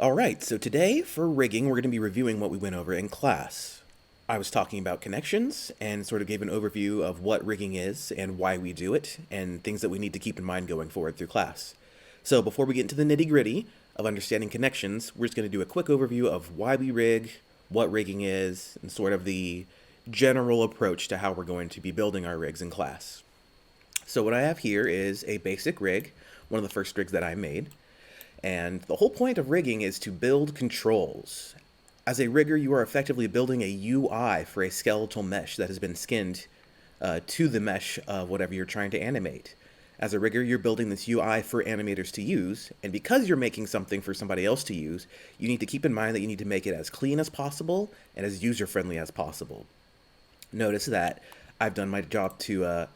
Alright, so today for rigging, we're going to be reviewing what we went over in class. I was talking about connections and sort of gave an overview of what rigging is and why we do it, and things that we need to keep in mind going forward through class. So before we get into the nitty-gritty of understanding connections, we're just going to do a quick overview of why we rig, what rigging is, and sort of the general approach to how we're going to be building our rigs in class. So what I have here is a basic rig, one of the first rigs that I made. And the whole point of rigging is to build controls. As a rigger, you are effectively building a UI for a skeletal mesh that has been skinned to the mesh of whatever you're trying to animate. As a rigger, you're building this UI for animators to use, and because you're making something for somebody else to use, you need to keep in mind that you need to make it as clean as possible and as user-friendly as possible. Notice that I've done my job to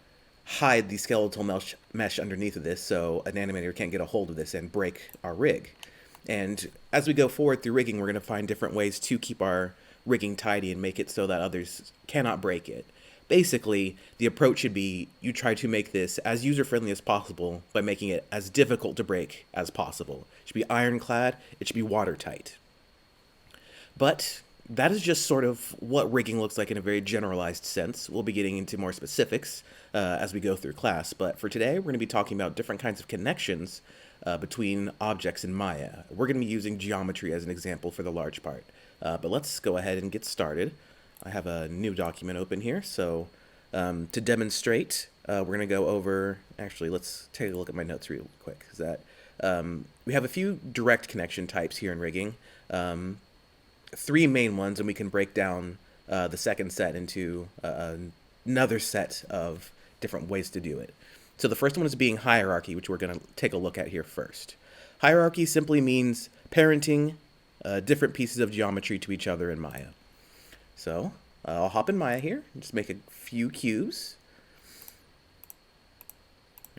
hide the skeletal mesh underneath of this so an animator can't get a hold of this and break our rig. And as we go forward through rigging, we're going to find different ways to keep our rigging tidy and make it so that others cannot break it. Basically, the approach should be you try to make this as user-friendly as possible by making it as difficult to break as possible. It should be ironclad, it should be watertight. But that is just sort of what rigging looks like in a very generalized sense. We'll be getting into more specifics as we go through class, but for today, we're going to be talking about different kinds of connections between objects in Maya. We're going to be using geometry as an example for the large part, but let's go ahead and get started. I have a new document open here, so to demonstrate, we're going to go over, actually, let's take a look at my notes real quick. Is that we have a few direct connection types here in rigging. Three main ones, and we can break down the second set into another set of different ways to do it. So the first one is being hierarchy, which we're going to take a look at here first. Hierarchy simply means parenting different pieces of geometry to each other in Maya. So I'll hop in Maya here and just make a few cubes.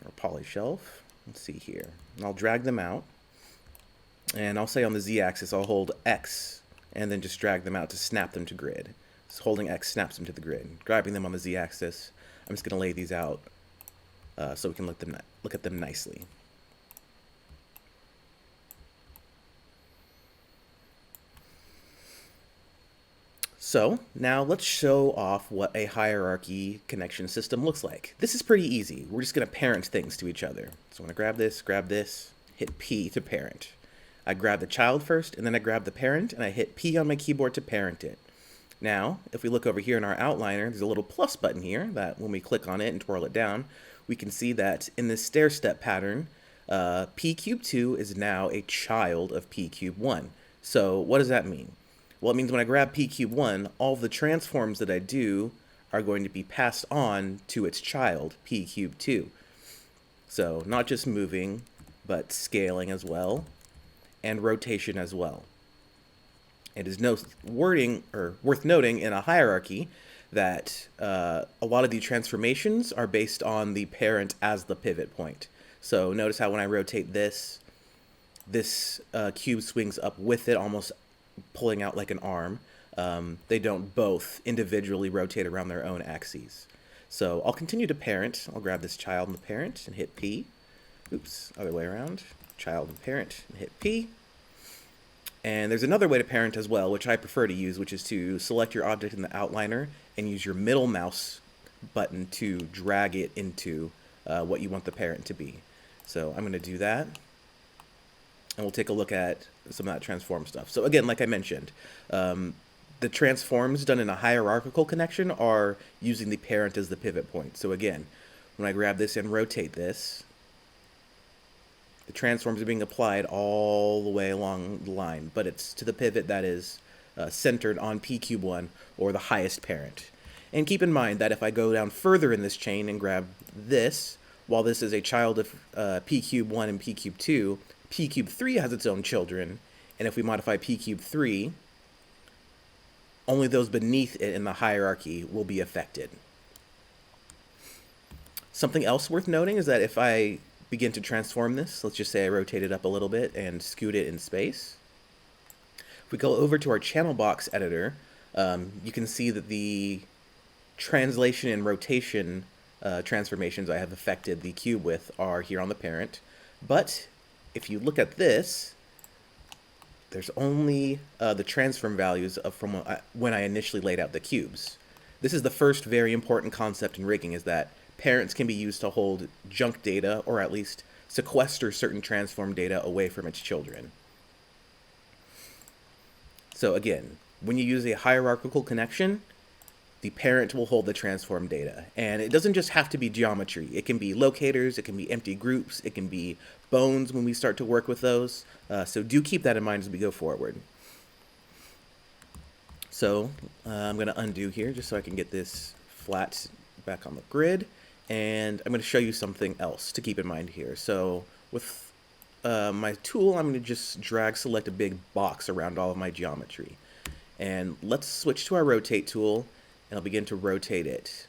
Or poly shelf. Let's see here. And I'll drag them out. And I'll say on the z-axis I'll hold X and then just drag them out to snap them to grid. So holding X snaps them to the grid. Grabbing them on the z-axis, I'm just going to lay these out so we can look at them nicely. So now let's show off what a hierarchy connection system looks like. This is pretty easy. We're just going to parent things to each other. So I'm going to grab this, hit P to parent. I grab the child first, and then I grab the parent, and I hit P on my keyboard to parent it. Now, if we look over here in our outliner, there's a little plus button here that when we click on it and twirl it down, we can see that in this stair-step pattern, P cube 2 is now a child of P cube 1. So what does that mean? Well, it means when I grab P cube 1, all the transforms that I do are going to be passed on to its child, P cube 2. So not just moving, but scaling as well, and rotation as well. It is worth noting in a hierarchy that a lot of the transformations are based on the parent as the pivot point. So notice how when I rotate this cube swings up with it, almost pulling out like an arm. They don't both individually rotate around their own axes. So I'll continue to parent. I'll grab this child and the parent and hit P. Oops, other way around. Child and parent and hit P. And there's another way to parent as well, which I prefer to use, which is to select your object in the outliner and use your middle mouse button to drag it into what you want the parent to be. So I'm going to do that, and we'll take a look at some of that transform stuff. So again, like I mentioned, the transforms done in a hierarchical connection are using the parent as the pivot point. So again, when I grab this and rotate this, the transforms are being applied all the way along the line, but it's to the pivot that is centered on P cube 1, or the highest parent. And keep in mind that if I go down further in this chain and grab this, while this is a child of P cube 1 and P cube 2, P cube 3 has its own children, and if we modify P cube 3, only those beneath it in the hierarchy will be affected. Something else worth noting is that if I begin to transform this, let's just say I rotate it up a little bit and scoot it in space. If we go over to our channel box editor, you can see that the translation and rotation transformations I have affected the cube with are here on the parent. But if you look at this, There's only the transform values from when I initially laid out the cubes. This is the first very important concept in rigging, is that parents can be used to hold junk data, or at least sequester certain transform data away from its children. So again, when you use a hierarchical connection, the parent will hold the transform data. And it doesn't just have to be geometry. It can be locators, it can be empty groups, it can be bones when we start to work with those. So do keep that in mind as we go forward. So I'm going to undo here just so I can get this flat back on the grid. And I'm going to show you something else to keep in mind here. So with my tool, I'm going to just drag select a big box around all of my geometry. And let's switch to our rotate tool, and I'll begin to rotate it.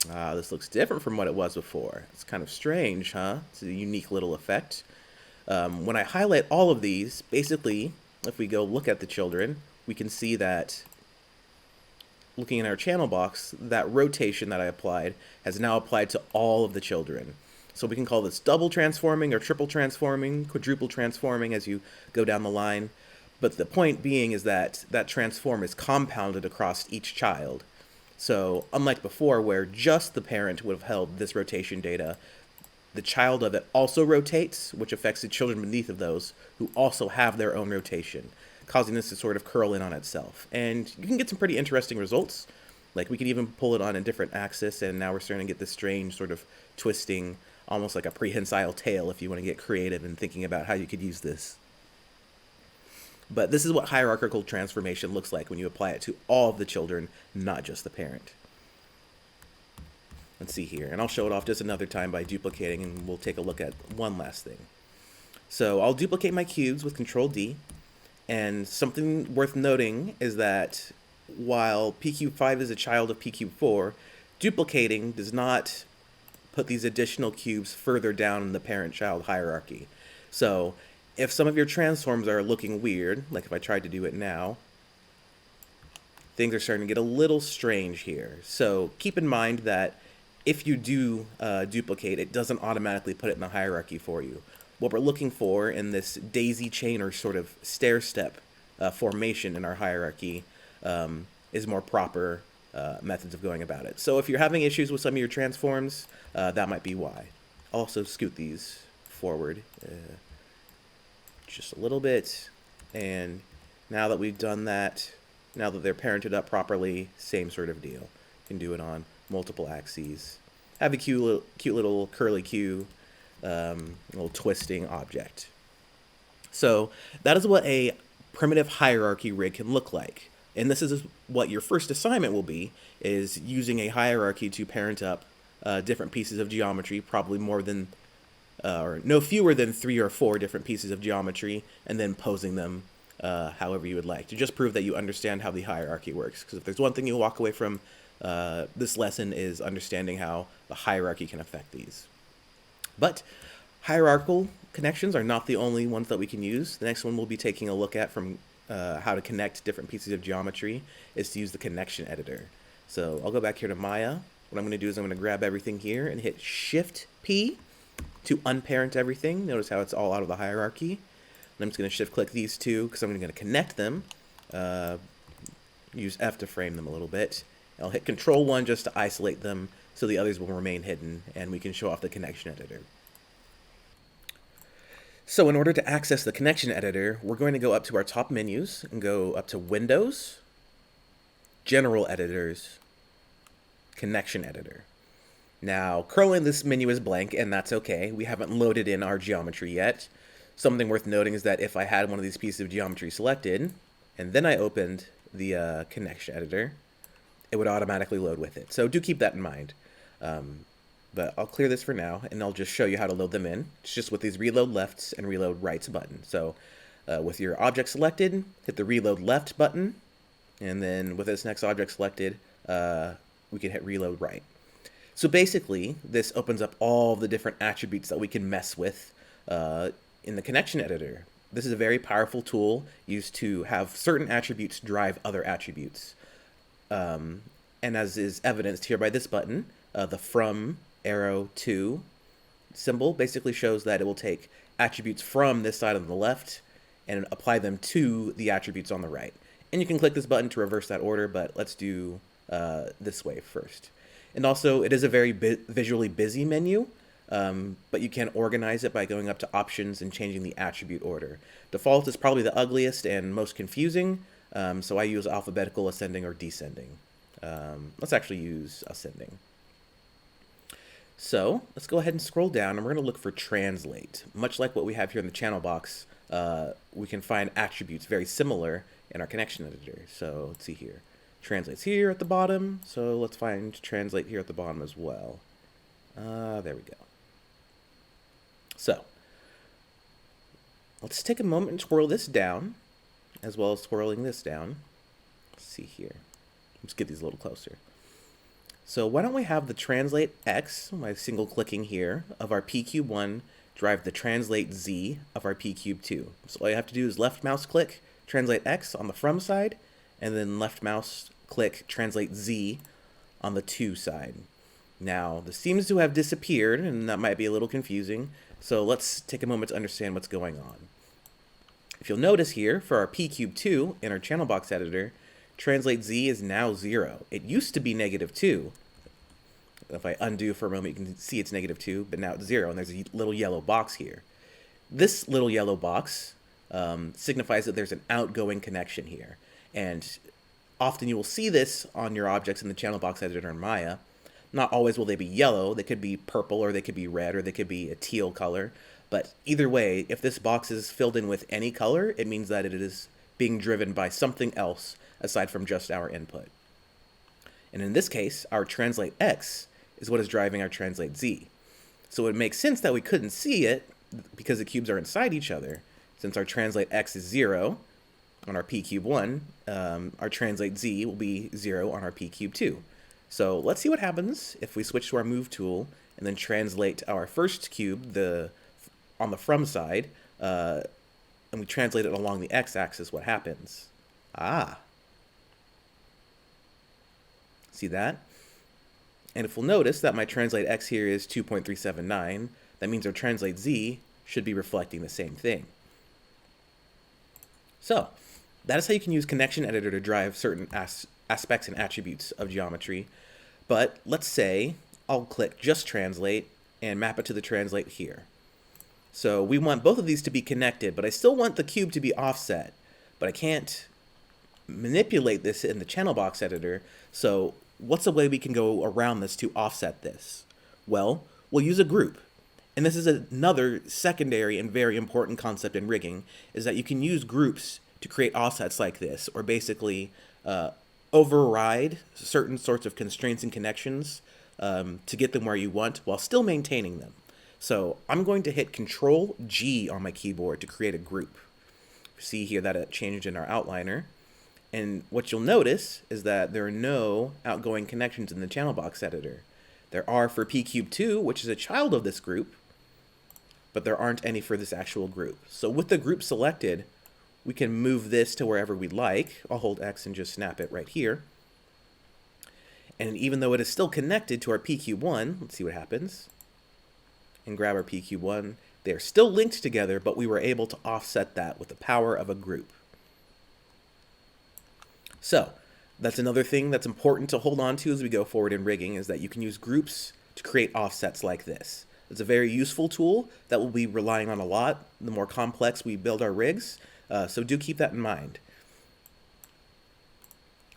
This looks different from what it was before. It's kind of strange, huh? It's a unique little effect. When I highlight all of these, basically, if we go look at the children, we can see that, looking in our channel box, that rotation that I applied has now applied to all of the children. So we can call this double transforming or triple transforming, quadruple transforming as you go down the line. But the point being is that that transform is compounded across each child. So unlike before, where just the parent would have held this rotation data, the child of it also rotates, which affects the children beneath of those who also have their own rotation, causing this to sort of curl in on itself. And you can get some pretty interesting results. Like we could even pull it on a different axis, and now we're starting to get this strange sort of twisting, almost like a prehensile tail if you want to get creative in thinking about how you could use this. But this is what hierarchical transformation looks like when you apply it to all of the children, not just the parent. Let's see here, and I'll show it off just another time by duplicating, and we'll take a look at one last thing. So I'll duplicate my cubes with Control D, and something worth noting is that while PQ5 is a child of PQ4, duplicating does not put these additional cubes further down in the parent-child hierarchy. So if some of your transforms are looking weird, like if I tried to do it now, things are starting to get a little strange here. So keep in mind that if you do duplicate, it doesn't automatically put it in the hierarchy for you. What we're looking for in this daisy chain or sort of stair-step formation in our hierarchy is more proper methods of going about it. So if you're having issues with some of your transforms, that might be why. I'll also scoot these forward just a little bit, and now that we've done that, now that they're parented up properly, same sort of deal. You can do it on multiple axes. Have a cute little curly Q, little twisting object. So that is what a primitive hierarchy rig can look like. And this is what your first assignment will be, is using a hierarchy to parent up different pieces of geometry, probably more than or no fewer than 3 or 4 different pieces of geometry, and then posing them however you would like, to just prove that you understand how the hierarchy works. Because if there's one thing you'll walk away from this lesson, is understanding how the hierarchy can affect these. But hierarchical connections are not the only ones that we can use. The next one we'll be taking a look at from how to connect different pieces of geometry is to use the connection editor. So I'll go back here to Maya. What I'm going to do is I'm going to grab everything here and hit Shift-P to unparent everything. Notice how it's all out of the hierarchy. And I'm just going to shift-click these two because I'm going to connect them. Use F to frame them a little bit. I'll hit Control-1 just to isolate them so the others will remain hidden, and we can show off the connection editor. So in order to access the connection editor, we're going to go up to our top menus and go up to Windows, General Editors, Connection Editor. Now, currently this menu is blank, and that's okay. We haven't loaded in our geometry yet. Something worth noting is that if I had one of these pieces of geometry selected, and then I opened the connection editor, it would automatically load with it. So do keep that in mind. But I'll clear this for now, and I'll just show you how to load them in. It's just with these reload lefts and reload rights button. So with your object selected, hit the reload left button, and then with this next object selected, we can hit reload right. So basically, this opens up all the different attributes that we can mess with in the connection editor. This is a very powerful tool used to have certain attributes drive other attributes. And as is evidenced here by this button, the from arrow to symbol basically shows that it will take attributes from this side on the left and apply them to the attributes on the right. And you can click this button to reverse that order, but let's do this way first. And also, it is a very visually busy menu, but you can organize it by going up to options and changing the attribute order. Default is probably the ugliest and most confusing, so I use alphabetical, ascending, or descending. Let's actually use ascending. So let's go ahead and scroll down, and we're going to look for translate. Much like what we have here in the channel box, we can find attributes very similar in our connection editor. So let's see here. Translate's here at the bottom, so let's find translate here at the bottom as well. There we go. So let's take a moment and twirl this down, as well as twirling this down. Let's see here. Let's get these a little closer. So why don't we have the translate X, by single clicking here, of our p-cube1 drive the translate Z of our p-cube2. So all you have to do is left mouse click translate X on the from side, and then left mouse click translate Z on the to side. Now, this seems to have disappeared, and that might be a little confusing, so let's take a moment to understand what's going on. If you'll notice here, for our p-cube2 in our channel box editor, translate Z is now 0. It used to be -2. If I undo for a moment, you can see it's -2, but now it's 0, and there's a little yellow box here. This little yellow box signifies that there's an outgoing connection here, and often you will see this on your objects in the channel box editor in Maya. Not always will they be yellow. They could be purple, or they could be red, or they could be a teal color. But either way, if this box is filled in with any color, it means that it is being driven by something else aside from just our input. And in this case, our translate X is what is driving our translate Z. So it makes sense that we couldn't see it because the cubes are inside each other. Since our translate X is 0 on our p-cube1, our translate Z will be 0 on our p-cube2. So let's see what happens if we switch to our move tool and then translate our first cube on the from side, and we translate it along the x-axis. What happens? See that? And if we'll notice that my translate X here is 2.379, that means our translate Z should be reflecting the same thing. So that is how you can use connection editor to drive certain aspects and attributes of geometry. But let's say I'll click just translate and map it to the translate here. So we want both of these to be connected, but I still want the cube to be offset, but I can't manipulate this in the channel box editor. So what's a way we can go around this to offset this? Well, we'll use a group. And this is another secondary and very important concept in rigging, is that you can use groups to create offsets like this, or basically override certain sorts of constraints and connections to get them where you want while still maintaining them. So I'm going to hit Control-G on my keyboard to create a group. See here that it changed in our outliner. And what you'll notice is that there are no outgoing connections in the channel box editor. There are for p-cube2, which is a child of this group, but there aren't any for this actual group. So with the group selected, we can move this to wherever we'd like. I'll hold X and just snap it right here. And even though it is still connected to our p-cube1, let's see what happens. And grab our p-cube1. They are still linked together, but we were able to offset that with the power of a group. So that's another thing that's important to hold on to as we go forward in rigging, is that you can use groups to create offsets like this. It's a very useful tool that we'll be relying on a lot the more complex we build our rigs, so do keep that in mind.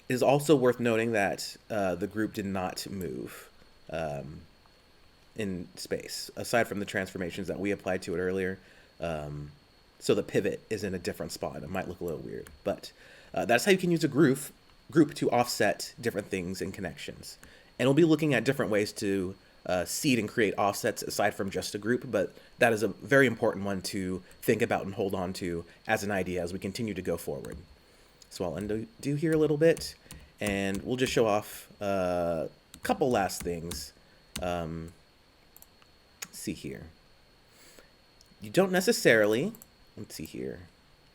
It is also worth noting that the group did not move in space, aside from the transformations that we applied to it earlier. So the pivot is in a different spot. It might look a little weird, but that's how you can use a group to offset different things and connections. And we'll be looking at different ways to seed and create offsets aside from just a group, but that is a very important one to think about and hold on to as an idea as we continue to go forward. So I'll undo here a little bit, and we'll just show off a couple last things. Let's see here. You don't necessarily, let's see here.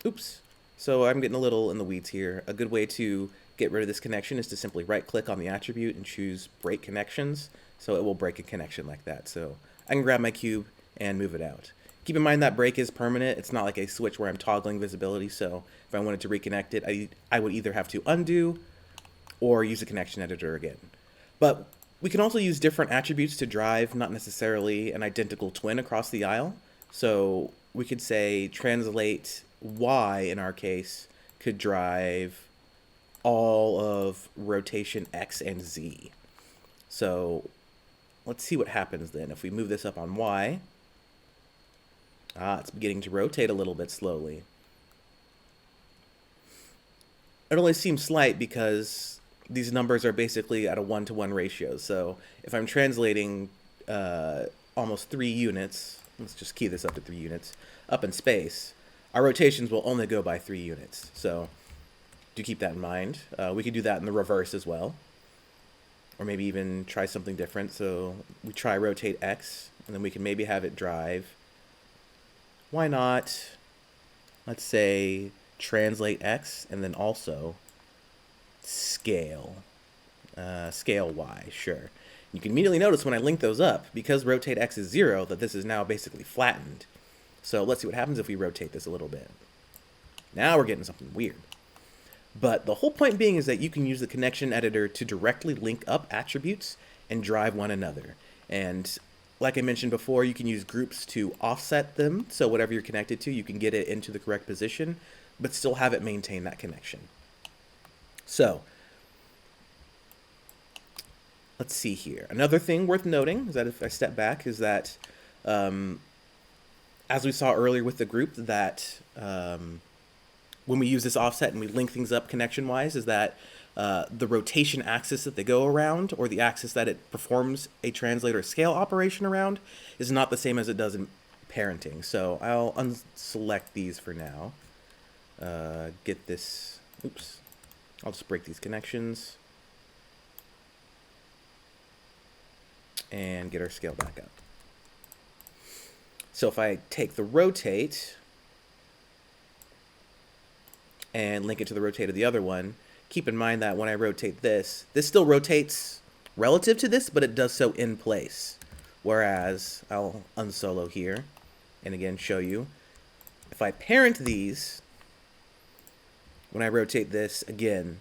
Oops. So I'm getting a little in the weeds here. A good way to get rid of this connection is to simply right-click on the attribute and choose Break Connections, so it will break a connection like that. So I can grab my cube and move it out. Keep in mind that break is permanent. It's not like a switch where I'm toggling visibility, so if I wanted to reconnect it, I would either have to undo or use a connection editor again. But we can also use different attributes to drive, not necessarily an identical twin across the aisle. So we could say translate Y, in our case, could drive all of rotation X and Z. So let's see what happens then. If we move this up on Y, it's beginning to rotate a little bit slowly. It only seems slight because these numbers are basically at a 1-to-1 ratio. So if I'm translating almost 3 units, let's just key this up to 3 units, up in space, our rotations will only go by 3 units. So do keep that in mind. We could do that in the reverse as well. Or maybe even try something different. So we try rotate X, and then we can maybe have it drive. Why not, let's say, translate X, and then also scale. Scale Y, sure. You can immediately notice when I link those up, because rotate X is 0, that this is now basically flattened. So let's see what happens if we rotate this a little bit. Now we're getting something weird. But the whole point being is that you can use the connection editor to directly link up attributes and drive one another. And like I mentioned before, you can use groups to offset them, so whatever you're connected to, you can get it into the correct position, but still have it maintain that connection. So let's see here. Another thing worth noting is that if I step back is that, as we saw earlier with the group, that when we use this offset and we link things up connection-wise, is that the rotation axis that they go around, or the axis that it performs a translate or scale operation around, is not the same as it does in parenting. So I'll unselect these for now. Get this, oops, I'll just break these connections and get our scale back up. So if I take the rotate and link it to the rotate of the other one, keep in mind that when I rotate this, this still rotates relative to this, but it does so in place. Whereas I'll unsolo here and again show you, if I parent these, when I rotate this, again,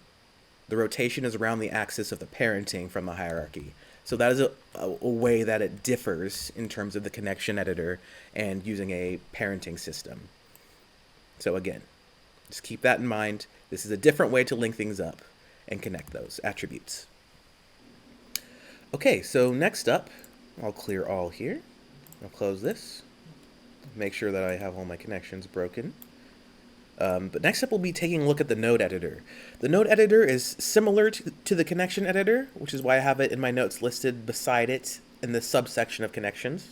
the rotation is around the axis of the parenting from the hierarchy. So that is a way that it differs in terms of the connection editor and using a parenting system. So again, just keep that in mind. This is a different way to link things up and connect those attributes. Okay, so next up, I'll clear all here. I'll close this. Make sure that I have all my connections broken. But next up, we'll be taking a look at the node editor. The node editor is similar to the connection editor, which is why I have it in my notes listed beside it in the subsection of connections.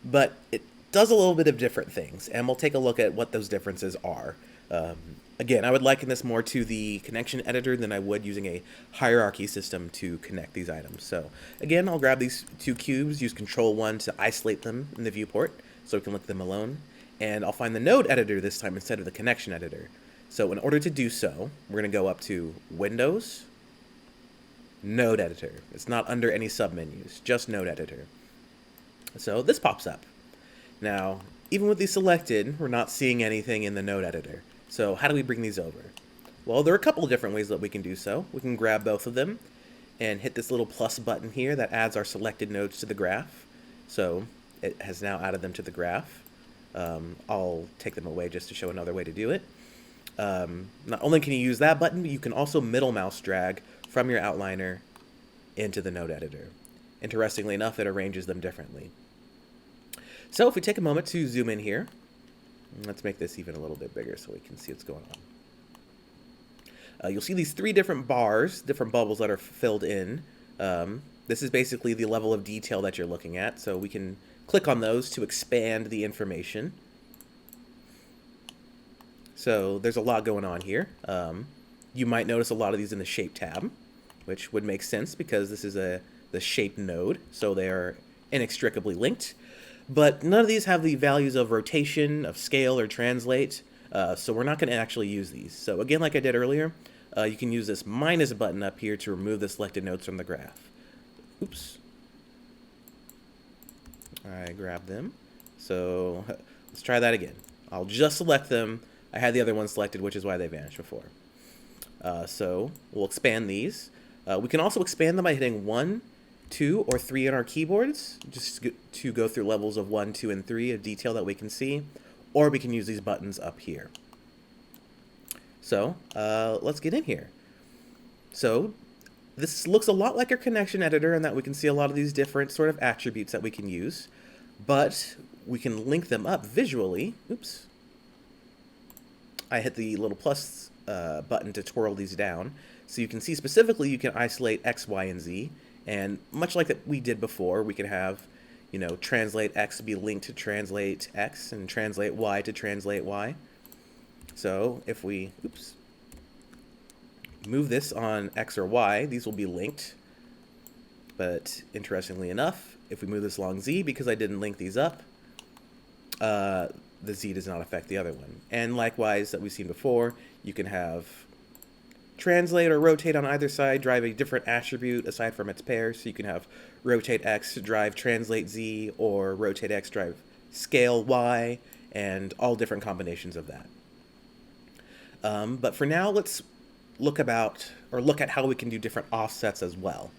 But it does a little bit of different things, and we'll take a look at what those differences are. Again, I would liken this more to the connection editor than I would using a hierarchy system to connect these items. So again, I'll grab these 2 cubes, use Control-1 to isolate them in the viewport so we can look at them alone. And I'll find the node editor this time instead of the connection editor. So in order to do so, we're going to go up to Windows, Node Editor. It's not under any submenus, just Node Editor. So this pops up. Now, even with these selected, we're not seeing anything in the node editor. So how do we bring these over? Well, there are a couple of different ways that we can do so. We can grab both of them and hit this little plus button here that adds our selected nodes to the graph. So it has now added them to the graph. I'll take them away just to show another way to do it. Not only can you use that button, but you can also middle mouse drag from your outliner into the node editor. Interestingly enough, it arranges them differently. So if we take a moment to zoom in here, let's make this even a little bit bigger so we can see what's going on. You'll see these 3 different bars, different bubbles that are filled in. This is basically the level of detail that you're looking at, so we can click on those to expand the information. So there's a lot going on here. You might notice a lot of these in the shape tab, which would make sense because this is the shape node, so they are inextricably linked. But none of these have the values of rotation, of scale, or translate, so we're not going to actually use these. So again, like I did earlier, you can use this minus button up here to remove the selected nodes from the graph. Oops. I grab them, So let's try that again. I'll just select them. I had the other one selected, which is why they vanished before. So we'll expand these. We can also expand them by hitting 1, 2, or 3 on our keyboards, just to go through levels of 1, 2, and 3 of detail that we can see, or we can use these buttons up here. So let's get in here. So this looks a lot like our connection editor in that we can see a lot of these different sort of attributes that we can use, but we can link them up visually. Oops. I hit the little plus button to twirl these down. So you can see specifically you can isolate X, Y, and Z. And much like that we did before, we can have, translate X be linked to translate X and translate Y to translate Y. So if we, move this on X or Y, these will be linked. But interestingly enough, if we move this along Z, because I didn't link these up, the Z does not affect the other one. And likewise, that we've seen before, you can have translate or rotate on either side, drive a different attribute aside from its pair. So you can have rotate X drive translate Z, or rotate X drive scale Y, and all different combinations of that. But for now, let's look at how we can do different offsets as well.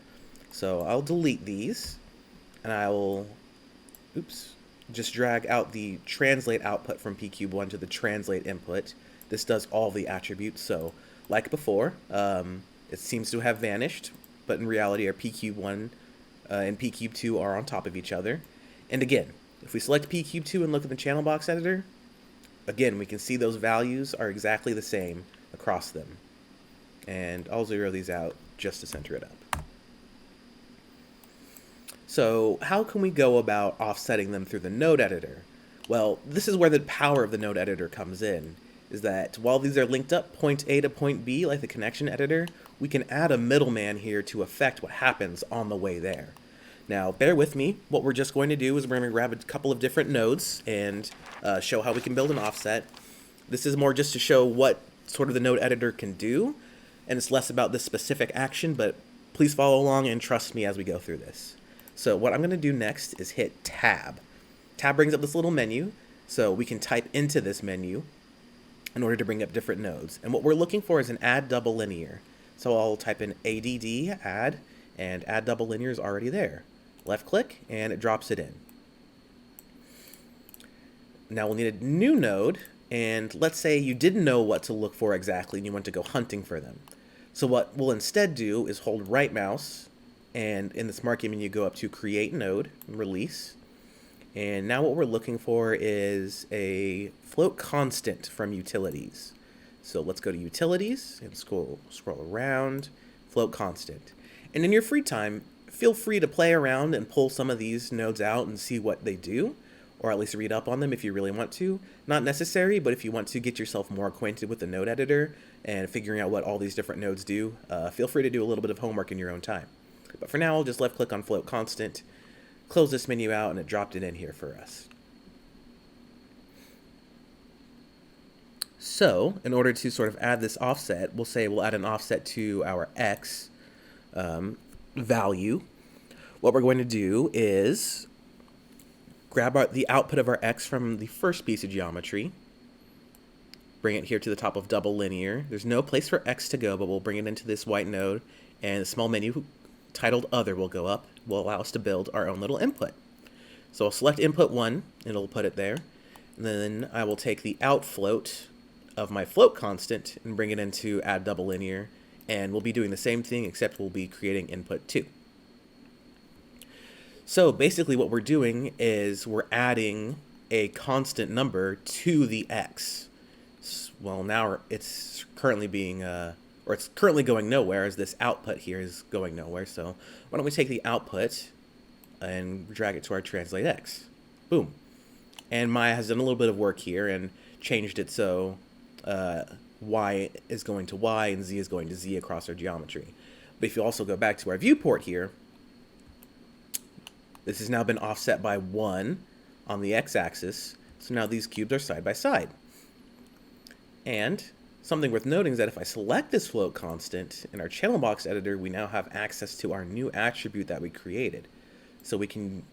So I'll delete these, and I will, just drag out the translate output from pcube1 to the translate input. This does all the attributes, so like before, it seems to have vanished, but in reality our pcube1 and pcube2 are on top of each other. And again, if we select pcube2 and look at the channel box editor, again, we can see those values are exactly the same across them. And I'll zero these out just to center it up. So how can we go about offsetting them through the node editor? Well, this is where the power of the node editor comes in, is that while these are linked up point A to point B like the connection editor, we can add a middleman here to affect what happens on the way there. Now, bear with me. What we're just going to do is we're going to grab a couple of different nodes and show how we can build an offset. This is more just to show what sort of the node editor can do, and it's less about this specific action, but please follow along and trust me as we go through this. So what I'm going to do next is hit Tab. Tab brings up this little menu, so we can type into this menu in order to bring up different nodes. And what we're looking for is an add double linear. So I'll type in add, add, and add double linear is already there. Left click, and it drops it in. Now we'll need a new node, and let's say you didn't know what to look for exactly and you want to go hunting for them. So what we'll instead do is hold right mouse, and in the Smart Key menu go up to Create Node, and Release. And now what we're looking for is a float constant from Utilities. So let's go to Utilities and scroll around, float constant. And in your free time, feel free to play around and pull some of these nodes out and see what they do, or at least read up on them if you really want to. Not necessary, but if you want to get yourself more acquainted with the node editor and figuring out what all these different nodes do, feel free to do a little bit of homework in your own time. But for now, I'll just left click on float constant, close this menu out, and it dropped it in here for us. So in order to sort of add this offset, we'll say we'll add an offset to our X value. What we're going to do is grab the output of our X from the first piece of geometry, bring it here to the top of double linear. There's no place for X to go, but we'll bring it into this white node, and a small menu titled Other will go up, will allow us to build our own little input. So I'll select input 1, and it'll put it there. And then I will take the out float of my float constant and bring it into add double linear, and we'll be doing the same thing, except we'll be creating input 2. So basically what we're doing is we're adding a constant number to the X. Well, now it's currently being, or it's currently going nowhere, as this output here is going nowhere. So why don't we take the output and drag it to our translate X. Boom. And Maya has done a little bit of work here and changed it so Y is going to Y and Z is going to Z across our geometry. But if you also go back to our viewport here, this has now been offset by 1 on the x-axis, so now these cubes are side by side. And something worth noting is that if I select this float constant in our channel box editor, we now have access to our new attribute that we created. So we can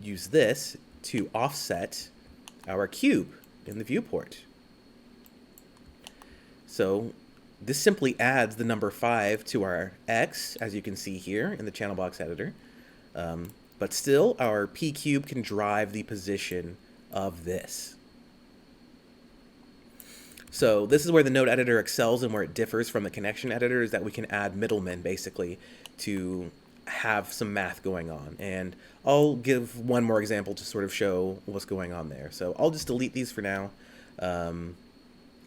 use this to offset our cube in the viewport. So this simply adds the number 5 to our x, as you can see here in the channel box editor. But still, our p cube can drive the position of this. So this is where the node editor excels and where it differs from the connection editor, is that we can add middlemen, basically, to have some math going on. And I'll give one more example to sort of show what's going on there. So I'll just delete these for now,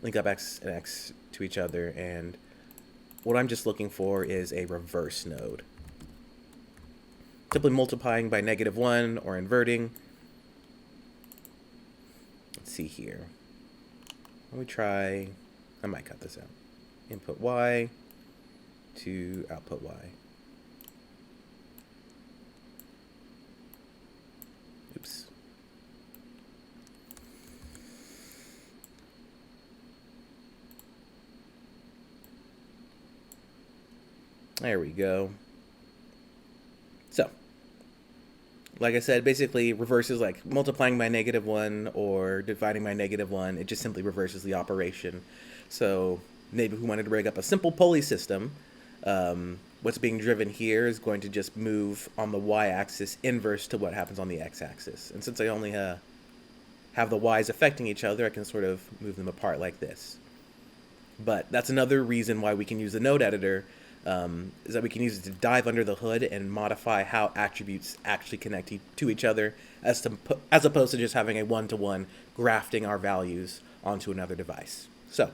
link up x and x to each other, and what I'm just looking for is a reverse node. Simply multiplying by -1 or inverting. Let's see here. Let me try, I might cut this out. Input y to output y. Oops. There we go. So, like I said, basically reverses like multiplying by -1 or dividing by -1. It just simply reverses the operation. So maybe if we wanted to rig up a simple pulley system, what's being driven here is going to just move on the y-axis inverse to what happens on the x-axis. And since I only have the y's affecting each other, I can sort of move them apart like this. But that's another reason why we can use the node editor, is that we can use it to dive under the hood and modify how attributes actually connect to each other, as opposed to just having a one-to-one grafting our values onto another device. So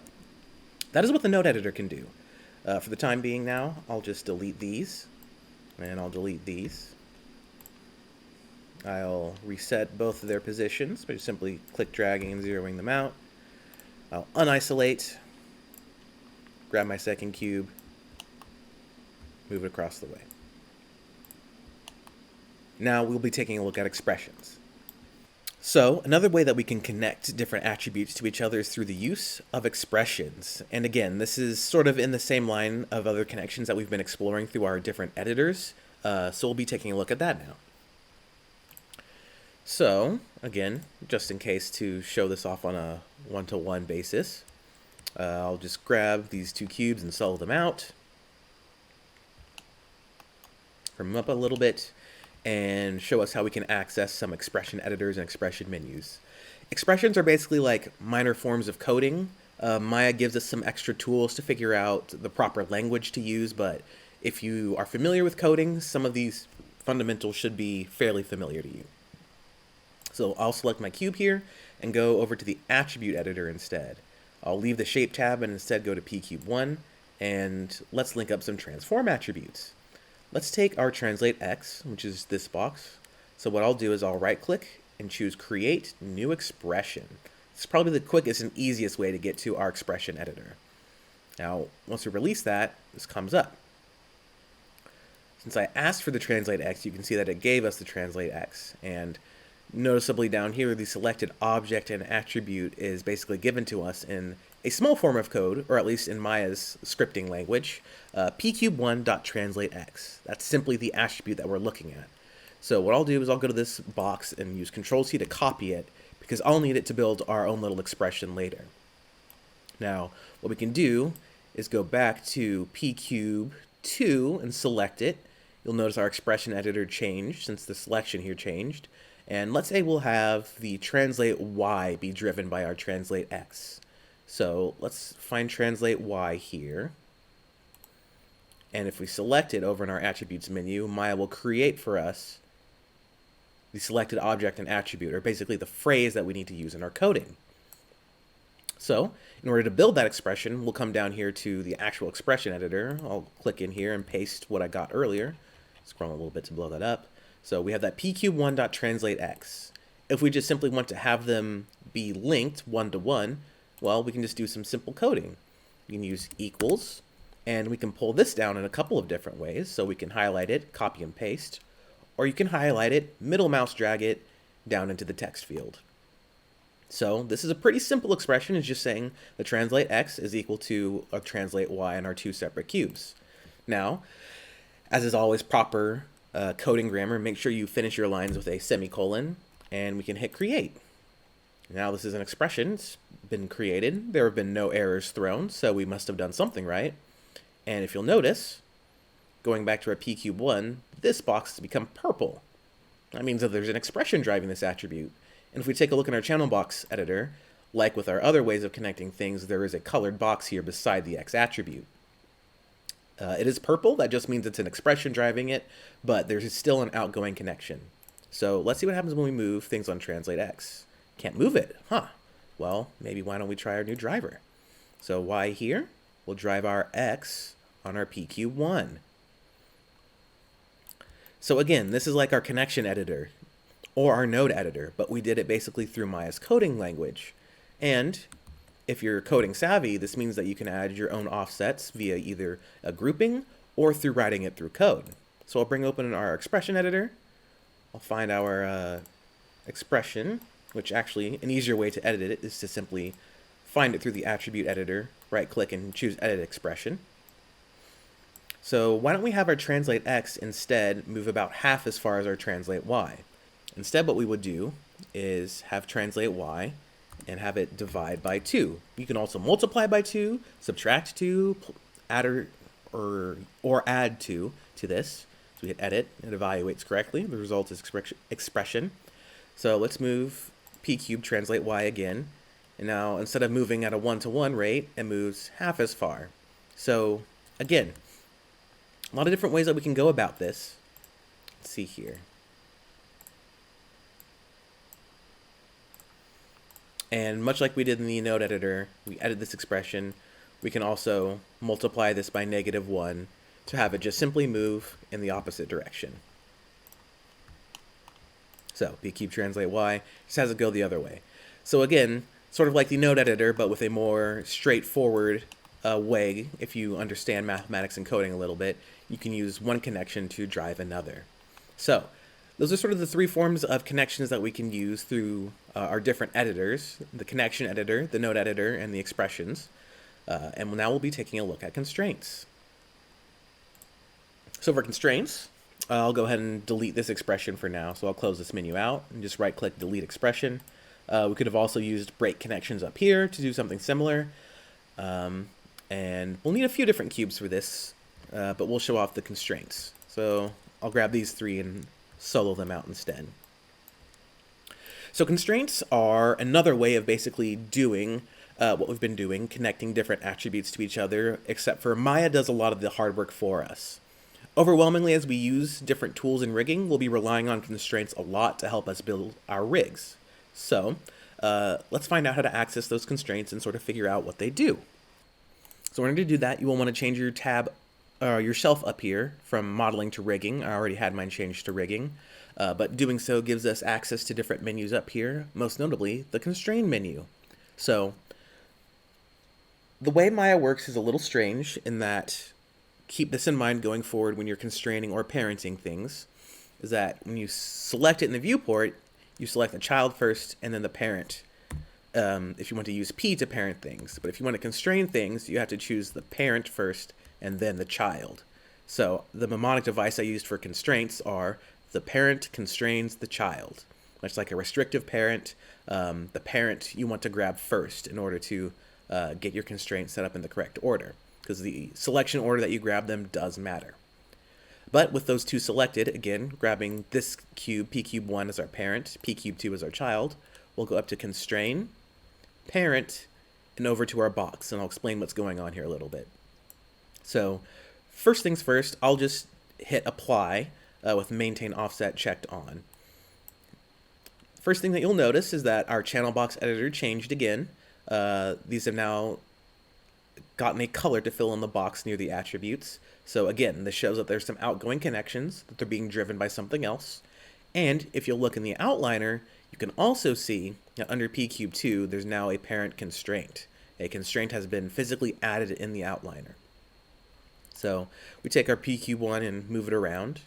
that is what the node editor can do. For the time being now, I'll just delete these, and I'll delete these. I'll reset both of their positions by just simply click dragging and zeroing them out. I'll unisolate, grab my second cube, move it across the way. Now we'll be taking a look at expressions. So another way that we can connect different attributes to each other is through the use of expressions. And again, this is sort of in the same line of other connections that we've been exploring through our different editors. So we'll be taking a look at that now. So again, just in case to show this off on a one-to-one basis, I'll just grab these two cubes and solve them out. Them up a little bit and show us how we can access some expression editors and expression menus. Expressions are basically like minor forms of coding. Maya gives us some extra tools to figure out the proper language to use, but if you are familiar with coding, some of these fundamentals should be fairly familiar to you. So I'll select my cube here and go over to the attribute editor instead. I'll leave the shape tab and instead go to pcube1, and let's link up some transform attributes. Let's take our translate x, which is this box. So what I'll do is I'll right click and choose create new expression. It's probably the quickest and easiest way to get to our expression editor. Now, once we release that, this comes up. Since I asked for the translate x, you can see that it gave us the translate x. And noticeably down here, the selected object and attribute is basically given to us in a small form of code, or at least in Maya's scripting language, pcube1.translatex. That's simply the attribute that we're looking at. So what I'll do is I'll go to this box and use Control-C to copy it, because I'll need it to build our own little expression later. Now, what we can do is go back to pcube2 and select it. You'll notice our expression editor changed since the selection here changed. And let's say we'll have the translate y be driven by our translate x. So let's find translate y here. And if we select it over in our attributes menu, Maya will create for us the selected object and attribute, or basically the phrase that we need to use in our coding. So in order to build that expression, we'll come down here to the actual expression editor. I'll click in here and paste what I got earlier. Scroll a little bit to blow that up. So we have that pcube1.translatex. If we just simply want to have them be linked one-to-one, well, we can just do some simple coding. We can use equals, and we can pull this down in a couple of different ways. So we can highlight it, copy and paste, or you can highlight it, middle mouse drag it down into the text field. So this is a pretty simple expression. It's just saying the translate x is equal to a translate y in our two separate cubes. Now, as is always proper coding grammar, make sure you finish your lines with a semicolon, and we can hit create. Now this is an expression. It's been created. There have been no errors thrown, so we must have done something right. And if you'll notice, going back to our p cube 1, this box has become purple. That means that there's an expression driving this attribute. And if we take a look in our channel box editor, like with our other ways of connecting things, there is a colored box here beside the X attribute. It is purple. That just means it's an expression driving it, but there's still an outgoing connection. So let's see what happens when we move things on translate X. Can't move it, huh? Well, maybe why don't we try our new driver? So Y here, we'll drive our X on our p cube 1. So again, this is like our connection editor or our node editor, but we did it basically through Maya's coding language. And if you're coding savvy, this means that you can add your own offsets via either a grouping or through writing it through code. So I'll bring open our expression editor. I'll find our expression, which actually an easier way to edit it is to simply find it through the attribute editor, right click and choose edit expression. So why don't we have our translate X instead move about half as far as our translate Y? Instead, what we would do is have translate Y and have it divide by 2. You can also multiply by 2, subtract 2, add or add 2 to this. So we hit edit, it evaluates correctly. The result is expression. So let's move p cube translate Y again. And now instead of moving at a 1-to-1 rate, it moves half as far. So again, a lot of different ways that we can go about this. Let's see here. And much like we did in the node editor, we edit this expression. We can also multiply this by -1 to have it just simply move in the opposite direction. So p cube translate Y just has it go the other way. So again, sort of like the node editor, but with a more straightforward way. If you understand mathematics and coding a little bit, you can use one connection to drive another. So those are sort of the 3 forms of connections that we can use through our different editors: the connection editor, the node editor, and the expressions. And now we'll be taking a look at constraints. So for constraints, I'll go ahead and delete this expression for now. So I'll close this menu out and just right-click delete expression. We could have also used break connections up here to do something similar. And we'll need a few different cubes for this, but we'll show off the constraints. So I'll grab these 3 and solo them out instead. So constraints are another way of basically doing what we've been doing, connecting different attributes to each other, except for Maya does a lot of the hard work for us. Overwhelmingly, as we use different tools in rigging, we'll be relying on constraints a lot to help us build our rigs. So let's find out how to access those constraints and sort of figure out what they do. So in order to do that, you will want to change your tab, your shelf up here from modeling to rigging. I already had mine changed to rigging, but doing so gives us access to different menus up here, most notably the constrain menu. So the way Maya works is a little strange in that, keep this in mind going forward when you're constraining or parenting things, is that when you select it in the viewport, you select the child first and then the parent. If you want to use P to parent things, but if you want to constrain things, you have to choose the parent first and then the child. So the mnemonic device I used for constraints are: the parent constrains the child. Much like a restrictive parent, the parent you want to grab first in order to get your constraints set up in the correct order, because the selection order that you grab them does matter. But with those 2 selected, again, grabbing this cube, p cube 1 as our parent, p cube 2 as our child, we'll go up to constrain, parent, and over to our box, and I'll explain what's going on here a little bit. So first things first, I'll just hit apply with maintain offset checked on. First thing that you'll notice is that our channel box editor changed again. These have now gotten a color to fill in the box near the attributes. So again, this shows that there's some outgoing connections, that they're being driven by something else. And if you'll look in the outliner, you can also see that under p cube 2, there's now a parent constraint. A constraint has been physically added in the outliner. So we take our p cube 1 and move it around,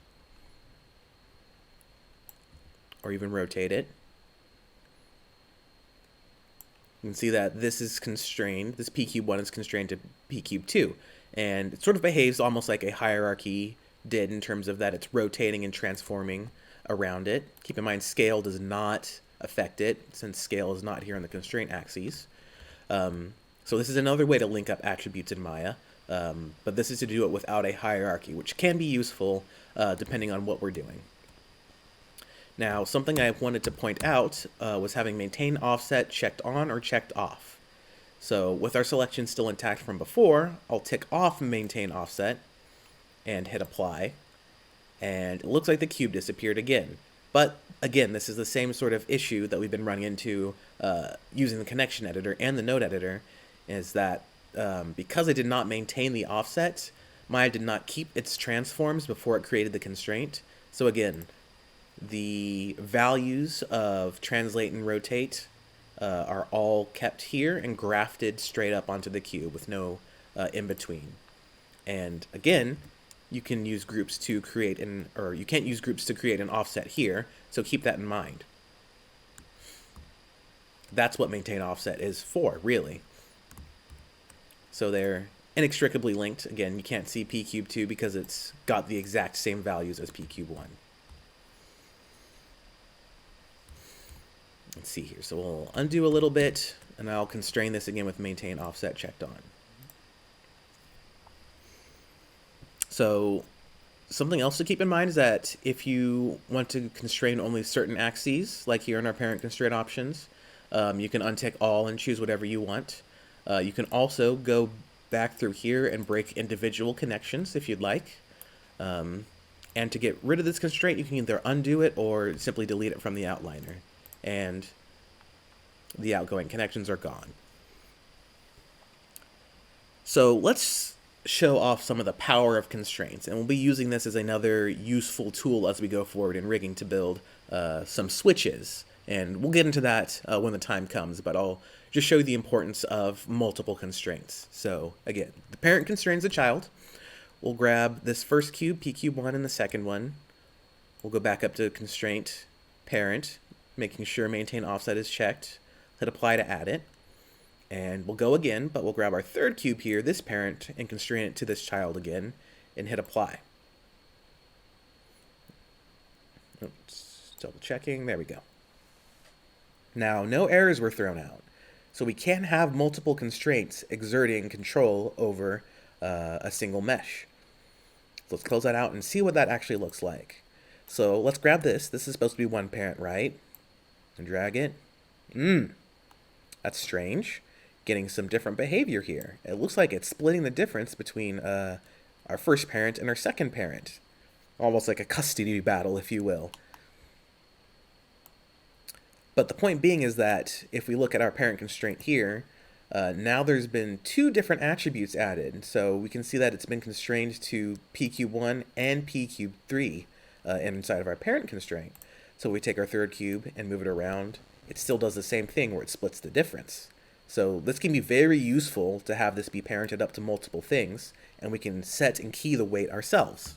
or even rotate it. You can see that this is constrained, this p cube 1 is constrained to p cube 2, and it sort of behaves almost like a hierarchy did in terms of that it's rotating and transforming around it. Keep in mind, scale does not affect it, since scale is not here on the constraint axes. So this is another way to link up attributes in Maya, but this is to do it without a hierarchy, which can be useful depending on what we're doing. Now, something I wanted to point out was having maintain offset checked on or checked off. So with our selection still intact from before, I'll tick off maintain offset and hit apply, and it looks like the cube disappeared again. But again, this is the same sort of issue that we've been running into using the connection editor and the node editor, is that because I did not maintain the offset, Maya did not keep its transforms before it created the constraint. So again, the values of translate and rotate are all kept here and grafted straight up onto the cube with no in between. And again, you can use groups to create or you can't use groups to create an offset here, so keep that in mind. That's what maintain offset is for, really. So they're inextricably linked. Again, you can't see p cube 2 because it's got the exact same values as p cube 1. Let's see here. So we'll undo a little bit, and I'll constrain this again with maintain offset checked on. So something else to keep in mind is that if you want to constrain only certain axes, like here in our parent constraint options, you can untick all and choose whatever you want. You can also go back through here and break individual connections if you'd like. And to get rid of this constraint, you can either undo it or simply delete it from the outliner, and the outgoing connections are gone. So let's show off some of the power of constraints, and we'll be using this as another useful tool as we go forward in rigging to build some switches, and we'll get into that when the time comes, but I'll just show you the importance of multiple constraints. So again, the parent constrains the child. We'll grab this first cube, p cube 1, and the second one. We'll go back up to constraint parent, making sure maintain offset is checked, hit apply to add it, and we'll go again, but we'll grab our third cube here, this parent, and constrain it to this child again, and hit apply. Oops, double checking, there we go. Now, no errors were thrown out, so we can have multiple constraints exerting control over a single mesh. So let's close that out and see what that actually looks like. So let's grab this. This is supposed to be one parent, right? And drag it. That's strange. Getting some different behavior here. It looks like it's splitting the difference between our first parent and our second parent. Almost like a custody battle, if you will. But the point being is that if we look at our parent constraint here, now there's been two different attributes added. So we can see that it's been constrained to p cube 1 and p cube 3 inside of our parent constraint. So we take our third cube and move it around. It still does the same thing where it splits the difference. So this can be very useful to have this be parented up to multiple things, and we can set and key the weight ourselves.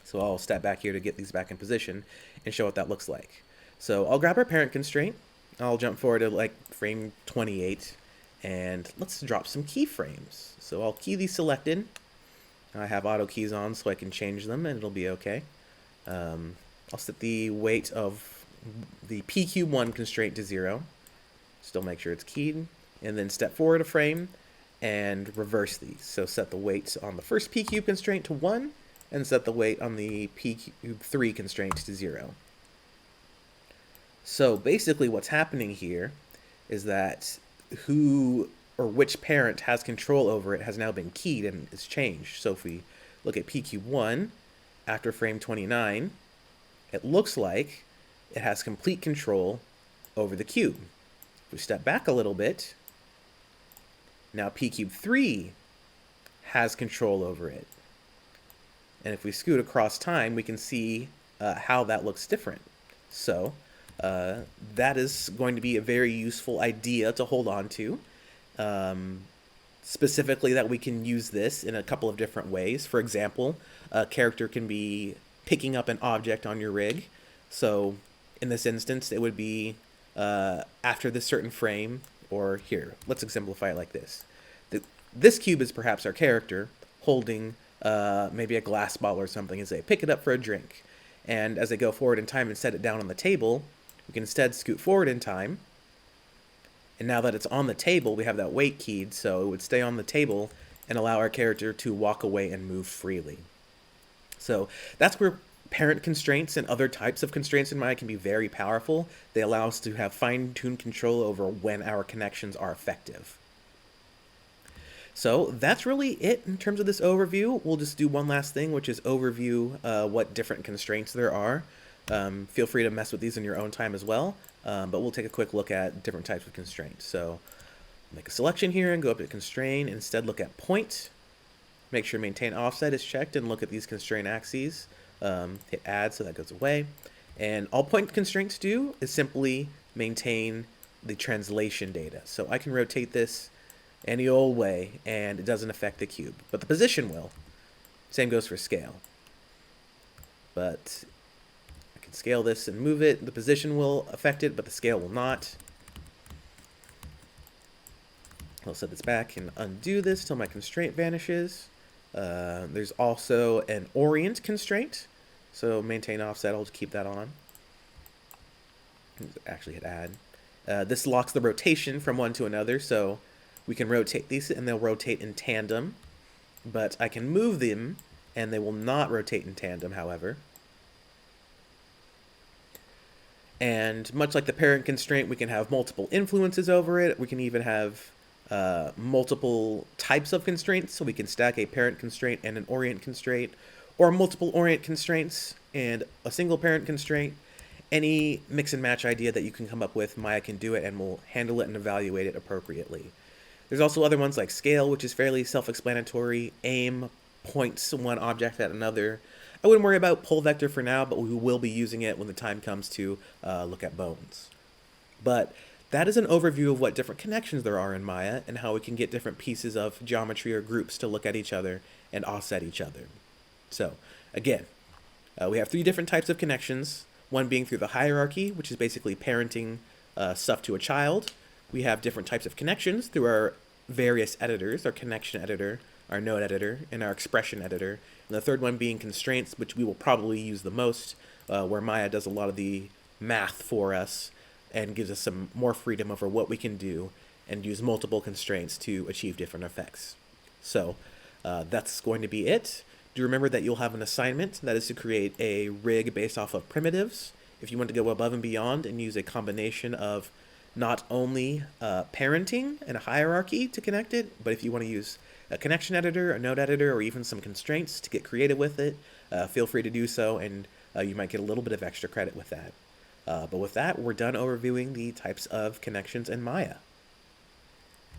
So I'll step back here to get these back in position and show what that looks like. So I'll grab our parent constraint. I'll jump forward to like frame 28, and let's drop some keyframes. So I'll key these selected. I have auto keys on so I can change them and it'll be okay. I'll set the weight of the p cube 1 constraint to 0. Still make sure it's keyed, and then step forward a frame and reverse these. So set the weight on the first p cube constraint to 1 and set the weight on the p cube 3 constraint to 0. So basically what's happening here is that who or which parent has control over it has now been keyed and is changed. So if we look at p cube 1 after frame 29, it looks like it has complete control over the cube. If we step back a little bit, now p cube 3 has control over it. And if we scoot across time, we can see how that looks different. So that is going to be a very useful idea to hold on to. Specifically that we can use this in a couple of different ways. For example, a character can be picking up an object on your rig. So in this instance, it would be after this certain frame, or here, let's exemplify it like this. This cube is perhaps our character holding maybe a glass bottle or something as they pick it up for a drink. And as they go forward in time and set it down on the table, We can instead scoot forward in time, and now that it's on the table, we have that wait keyed, so it would stay on the table and allow our character to walk away and move freely. So that's where parent constraints and other types of constraints in Maya can be very powerful. They allow us to have fine-tuned control over when our connections are effective. So that's really it in terms of this overview. We'll just do one last thing, which is overview what different constraints there are. Feel free to mess with these in your own time as well, but we'll take a quick look at different types of constraints. So make a selection here and go up to constrain. Instead, look at point. Make sure maintain offset is checked and look at these constraint axes. Hit add so that goes away. And all point constraints do is simply maintain the translation data. So I can rotate this any old way and it doesn't affect the cube, but the position will. Same goes for scale. But I can scale this and move it. The position will affect it, but the scale will not. I'll set this back and undo this till my constraint vanishes. There's also an orient constraint, so maintain offset, I'll just keep that on. Actually hit add. This locks the rotation from one to another, so we can rotate these and they'll rotate in tandem, but I can move them and they will not rotate in tandem, however. And much like the parent constraint, we can have multiple influences over it. We can even have multiple types of constraints, so we can stack a parent constraint and an orient constraint, or multiple orient constraints and a single parent constraint. Any mix and match idea that you can come up with, Maya can do it and will handle it and evaluate it appropriately. There's also other ones like scale, which is fairly self-explanatory. Aim points one object at another. I wouldn't worry about pull vector for now, but we will be using it when the time comes to look at bones. But that is an overview of what different connections there are in Maya and how we can get different pieces of geometry or groups to look at each other and offset each other. So, again, we have three different types of connections, one being through the hierarchy, which is basically parenting stuff to a child. We have different types of connections through our various editors, our connection editor, our node editor, and our expression editor. And the third one being constraints, which we will probably use the most, where Maya does a lot of the math for us and gives us some more freedom over what we can do and use multiple constraints to achieve different effects. So that's going to be it. Do remember that you'll have an assignment that is to create a rig based off of primitives. If you want to go above and beyond and use a combination of not only parenting and a hierarchy to connect it, but if you want to use a connection editor, a node editor, or even some constraints to get creative with it, feel free to do so, and you might get a little bit of extra credit with that. But with that, we're done overviewing the types of connections in Maya.